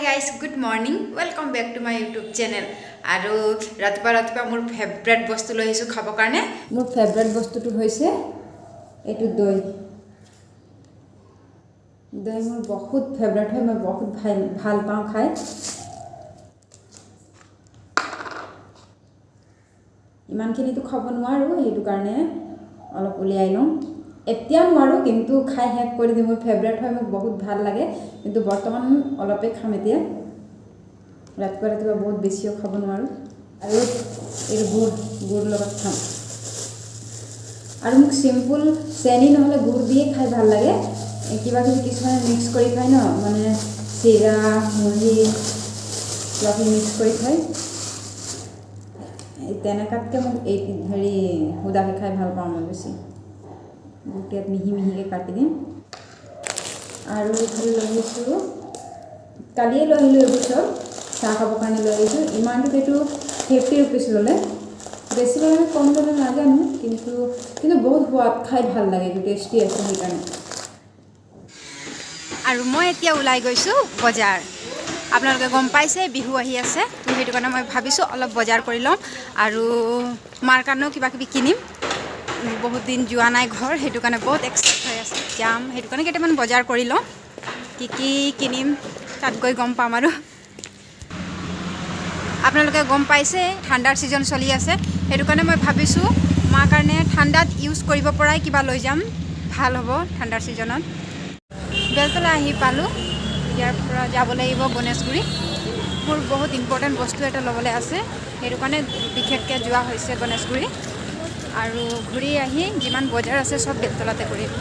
guys good morning welcome back to my YouTube channel আৰু ৰাতিপুৱা মোৰ ফেভৰেট বস্তু লৈ আহিছোঁ খাবৰ কাৰণে মোৰ ফেভৰেট বস্তুটো হৈছে এইটো দৈ দৈ মোৰ বহুত ফেভৰেট হয় মই বহুত ভাল পাওঁ খাই ইমানখিনিতো খাব নোৱাৰো সেইটো কাৰণে অলপ উলিয়াই লওঁ এতিয়া নোৱাৰো কিন্তু খাই শেষ কৰি দিম মোৰ ফেভৰেট হয় মোক বহুত ভাল লাগে কিন্তু বৰ্তমান অলপে খাম এতিয়া ৰাতিপুৱা বহুত বেছিও খাব নোৱাৰো আৰু এই গুড় লগত খাম আৰু মোক সিম্পল চেনি নহলে গুড় দিয়ে খাই ভাল লাগে কিবা কিছুমানে মিক্স কৰি খায় ন মানে চিৰা মুড়ি লগে মিক্স কৰি খায় তেনেকাতকে মোক এই হেৰি হুদাকে খাই ভাল পাওঁ মই বেছি গুটিয়াত মিহি মিহিকে কাটি দিম আৰু এইফালে লৈ আহিছোঁ কালিয়ে লৈ আহিলোঁ এইবোৰ চব চাহ খাবৰ কাৰণে লৈ আহিছোঁ ইমানটো এইটো 50 rupees ল'লে বেছি মানে কম ল'লে নাজানো কিন্তু বহুত সোৱাদ খাই ভাল লাগে এইটো টেষ্টি আছে সেইকাৰণে আৰু মই এতিয়া ওলাই গৈছোঁ বজাৰ আপোনালোকে গম পাইছে বিহু আহি আছে তো সেইটো কাৰণে মই ভাবিছোঁ অলপ বজাৰ কৰি ল'ম আৰু মাৰ কাৰণেও কিবা কিবি কিনিম বহুত দিন যোৱা নাই ঘৰ সেইটো কাৰণে বহুত এক্সাইটেড হৈ আছে যাম সেইটো কাৰণে কেইটামান বজাৰ কৰি লওঁ কি কিনিম তাত গৈ গম পাম আৰু আপোনালোকে গম পাইছে ঠাণ্ডাৰ ছিজন চলি আছে সেইটো কাৰণে মই ভাবিছোঁ মাৰ কাৰণে ঠাণ্ডাত ইউজ কৰিব পৰাই কিবা লৈ যাম ভাল হ'ব ঠাণ্ডাৰ ছিজনত বেলতলা আহি পালোঁ ইয়াৰ পৰা যাব লাগিব গণেশগুৰি মোৰ বহুত ইম্পৰ্টেণ্ট বস্তু এটা ল'বলৈ আছে সেইটো কাৰণে বিশেষকৈ যোৱা হৈছে গণেশগুৰি আৰু ঘূৰি আহি যিমান বজাৰ আছে চব বেলতলাতে কৰিম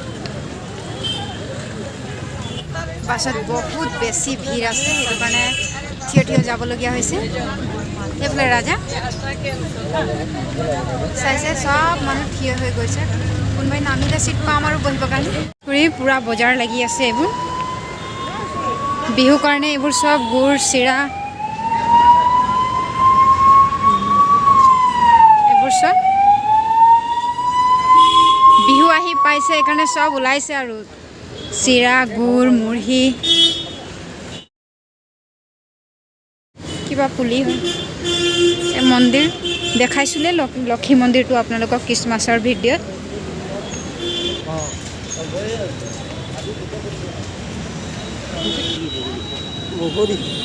বাছত বহুত বেছি ভিৰ আছে সেইটো কাৰণে থিয় যাবলগীয়া হৈছে এইফালে ৰাজা চাইছে চব মানুহ থিয় হৈ গৈছে কোনোবাই নামিলে চিট পাম আৰু বহিবৰ কাৰণে ঘূৰি পূৰা বজাৰ লাগি আছে এইবোৰ বিহুৰ কাৰণে এইবোৰ চব গুড় চিৰা এইবোৰ চব বিহু আহি পাইছে সেইকাৰণে চব ওলাইছে আৰু চিৰা গুড় মুড়ি কিবা পুলি হয় এই মন্দিৰ দেখাইছিলে লক্ষী মন্দিৰটো আপোনালোকক খ্ৰীষ্টমাছৰ ভিডিঅ'ত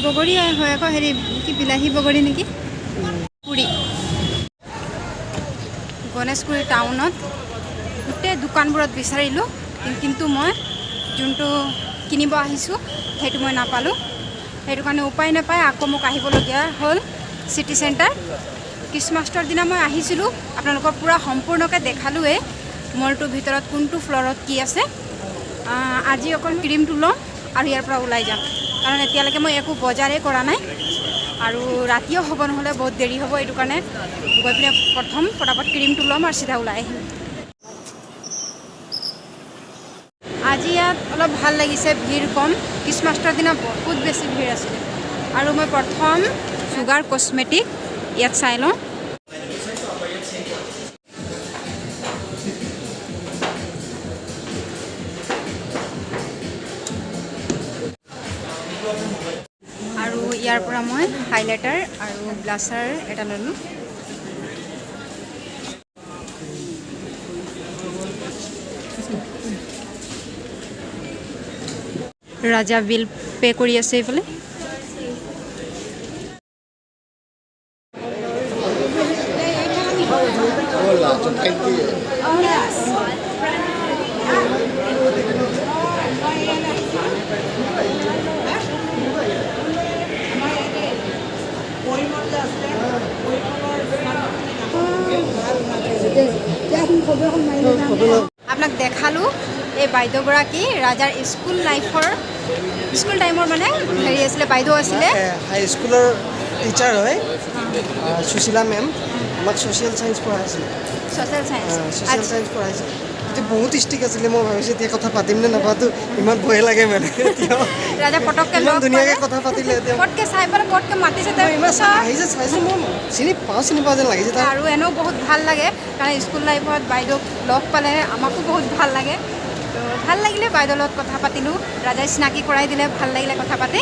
বগৰী হয় আকৌ হেৰি কি বিলাহী বগৰী নেকি পুৰি গণেশগুৰি টাউনত গোটেই দোকানবোৰত বিচাৰিলোঁ কিন্তু মই যোনটো কিনিব আহিছোঁ সেইটো মই নাপালোঁ সেইটো কাৰণে উপায় নাপায় আকৌ মোক আহিবলগীয়া হ'ল চিটি চেণ্টাৰ খ্ৰীষ্টমাছৰ দিনা মই আহিছিলোঁ আপোনালোকৰ পূৰা সম্পূৰ্ণকৈ দেখালোঁৱেই মলটোৰ ভিতৰত কোনটো ফ্ল'ৰত কি আছে আজি অকল ক্ৰীমটো ল'ম আৰু ইয়াৰ পৰা ওলাই যাম কাৰণ এতিয়ালৈকে মই একো বজাৰেই কৰা নাই আৰু ৰাতিও হ'ব নহ'লে বহুত দেৰি হ'ব এইটো কাৰণে গৈ পিনে প্ৰথম ফটাফট ক্ৰীমটো ল'ম আৰু চিধা ওলাই আহিম আজি ইয়াত অলপ ভাল লাগিছে ভিৰ কম খ্ৰীষ্টমাছৰ দিনা বহুত বেছি ভিৰ আছিলে আৰু মই প্ৰথম চুগাৰ কছমেটিক ইয়াত চাই লওঁ আৰু ইয়াৰ পৰা মই হাইলাইটাৰ আৰু ব্লাছাৰ এটা ল'লোঁ ৰাজা বিল পে কৰি আছে এইফালে আপোনাক দেখালোঁ এই বাইদেউগৰাকী ৰাজাৰ স্কুল টাইমৰ মানে হেৰি আছিলে বাইদেউ আছিলে হাই স্কুলৰ টিচাৰ হয় সুশীলা মেম আমাক ছ'চিয়েল চায়েন্স পঢ়াইছিলে পঢ়াইছিল এতিয়া বহুত ষ্ট্ৰিক আছিলে মই ভাবিছোঁ এতিয়া কথা পাতিম নে নাপাতো ইমান ভয় লাগে মানে ৰাজা পটককৈ ইমান ধুনীয়াকৈ কথা পাতিলে এতিয়া পটকৈ চাই পেলাই পটকৈ মাতিছে আহিছে চাইছোঁ মই চিনি পোৱা যেন লাগিছে আৰু এনেও বহুত ভাল লাগে কাৰণ স্কুল লাইফত বাইদেউক লগ পালে আমাকো বহুত ভাল লাগে ভাল লাগিলে বাইদেউৰ লগত কথা পাতিলোঁ ৰাজাই চিনাকি কৰাই দিলে ভাল লাগিলে কথা পাতি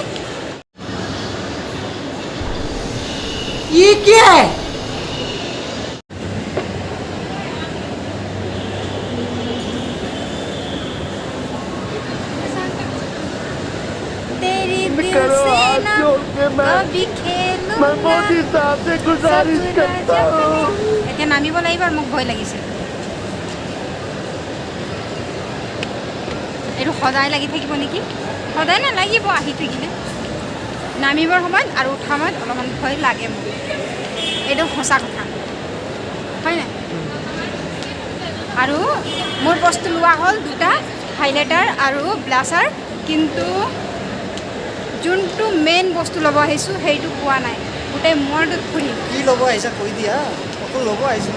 ये क्या है तेरी दिल से ना कभी खेलूंगा এতিয়া নামিব লাগিব আৰু মোক ভয় লাগিছে এইটো সদায় লাগি থাকিব নেকি সদায় নালাগিব আহি থাকিলে নামিবৰ সময়ত আৰু উঠাৰ সময়ত অলপমান ভয় লাগে মোক এইটো সঁচা কথা হয় নাই আৰু মোৰ বস্তু লোৱা হ'ল দুটা হাইলাইটাৰ আৰু ব্লাছাৰ কিন্তু যোনটো মেইন বস্তু ল'ব আহিছোঁ সেইটো পোৱা নাই গোটেই মূৰটোত ফুৰিম কি ল'ব আহিছা কৈ দিয়া অকল ল'ব আহিছোঁ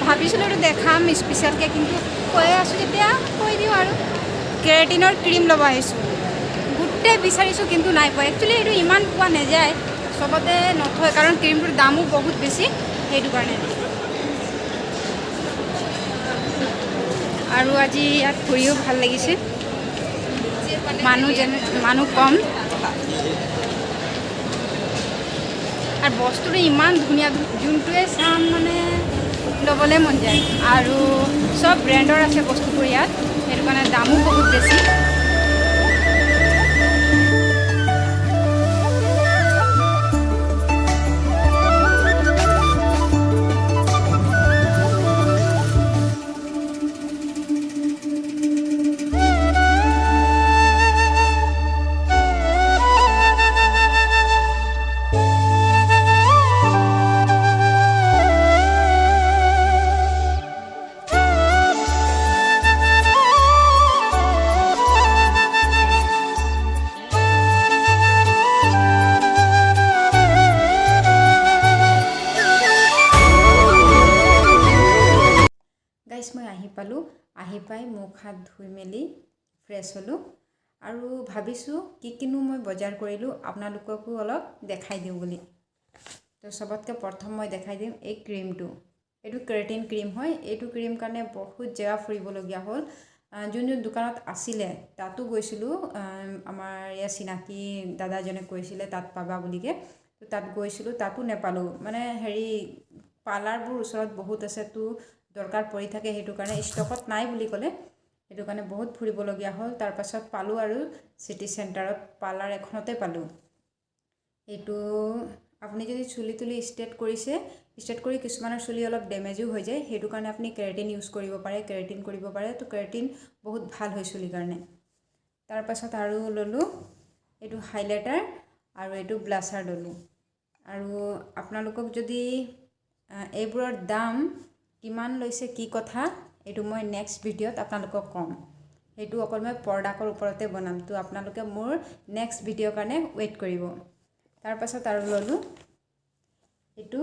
ভাবিছিলোঁ এইটো দেখাম স্পেচিয়েলকৈ কিন্তু কৈ আছোঁ যেতিয়া কৈ দিওঁ আৰু কেৰাটিনৰ ক্ৰীম ল'ব আহিছোঁ গোটেই বিচাৰিছোঁ কিন্তু নাই পোৱা একচুৱেলি এইটো ইমান পোৱা নাযায় চবতে নথয় কাৰণ ক্ৰীমটোৰ দামো বহুত বেছি সেইটো কাৰণে আৰু আজি ইয়াত ফুৰিও ভাল লাগিছে মানুহ কম আৰু বস্তুটো ইমান ধুনীয়া যোনটোৱে চাম মানে ল'বলৈ মন যায় আৰু চব ব্ৰেণ্ডৰ আছে বস্তুবোৰ ইয়াত সেইটো কাৰণে দামো বহুত বেছি মই আহি পাই মুখ হাত ধুই মেলি ফ্ৰেছ হ'লোঁ আৰু ভাবিছোঁ কি কিনো মই বজাৰ কৰিলোঁ আপোনালোককো অলপ দেখাই দিওঁ বুলি তো চবতকৈ প্ৰথম মই দেখাই দিম এই ক্ৰীমটো এইটো কেৰাটিন ক্ৰীম হয় এইটো ক্ৰীম কাৰণে বহুত জেগা ফুৰিবলগীয়া হ'ল যোন দোকানত আছিলে তাতো গৈছিলোঁ আমাৰ ইয়াৰ চিনাকি দাদাজনে কৈছিলে তাত পাবা বুলিকে তো তাত গৈছিলোঁ তাতো নেপালোঁ মানে হেৰি পাৰ্লাৰবোৰ ওচৰত বহুত আছে তো দৰকাৰ পৰি থাকে সেইটো কাৰণে ষ্টকত নাই বুলি ক'লে সেইটো কাৰণে বহুত ফুৰিবলগীয়া হ'ল তাৰপাছত পালোঁ আৰু চিটি চেণ্টাৰত পাৰ্লাৰ এখনতে পালোঁ এইটো আপুনি যদি চুলি তুলি ষ্ট্ৰেট কৰি কিছুমানৰ চুলি অলপ ডেমেজো হৈ যায় সেইটো কাৰণে আপুনি কেৰাটিন ইউজ কৰিব পাৰে কেৰাটিন কৰিব পাৰে তো কেৰাটিন বহুত ভাল হয় চুলিৰ কাৰণে তাৰপাছত আৰু ল'লোঁ এইটো হাইলাইটাৰ আৰু এইটো ব্লাছাৰ ল'লোঁ আৰু আপোনালোকক যদি এইবোৰৰ দাম কিমান লৈছে কি কথা এইটো মই নেক্সট ভিডিঅ'ত আপোনালোকক ক'ম সেইটো অকল মই প্ৰডাক্টৰ ওপৰতে বনাম তো আপোনালোকে মোৰ নেক্সট ভিডিঅ'ৰ কাৰণে ৱেইট কৰিব তাৰপাছত আৰু ল'লোঁ এইটো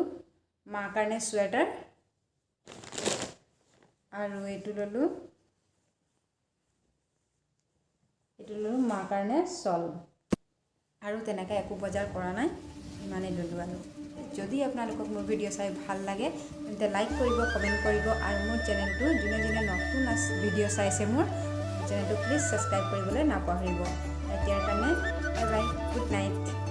মাৰ কাৰণে চুৱেটাৰ আৰু এইটো ল'লোঁ মাৰ কাৰণে শ্বল আৰু তেনেকৈ একো বজাৰ কৰা নাই ইমানেই ল'লোঁ আৰু যদি আপোনালোকক মোৰ ভিডিঅ' চাই ভাল লাগে তেন্তে লাইক কৰিব কমেণ্ট কৰিব আৰু মোৰ চেনেলটো যোনে নতুন ভিডিঅ' চাইছে মোৰ চেনেলটো প্লিজ ছাবস্ক্ৰাইব কৰিবলৈ নাপাহৰিব এতিয়াৰ কাৰণে বাই বাই গুড নাইট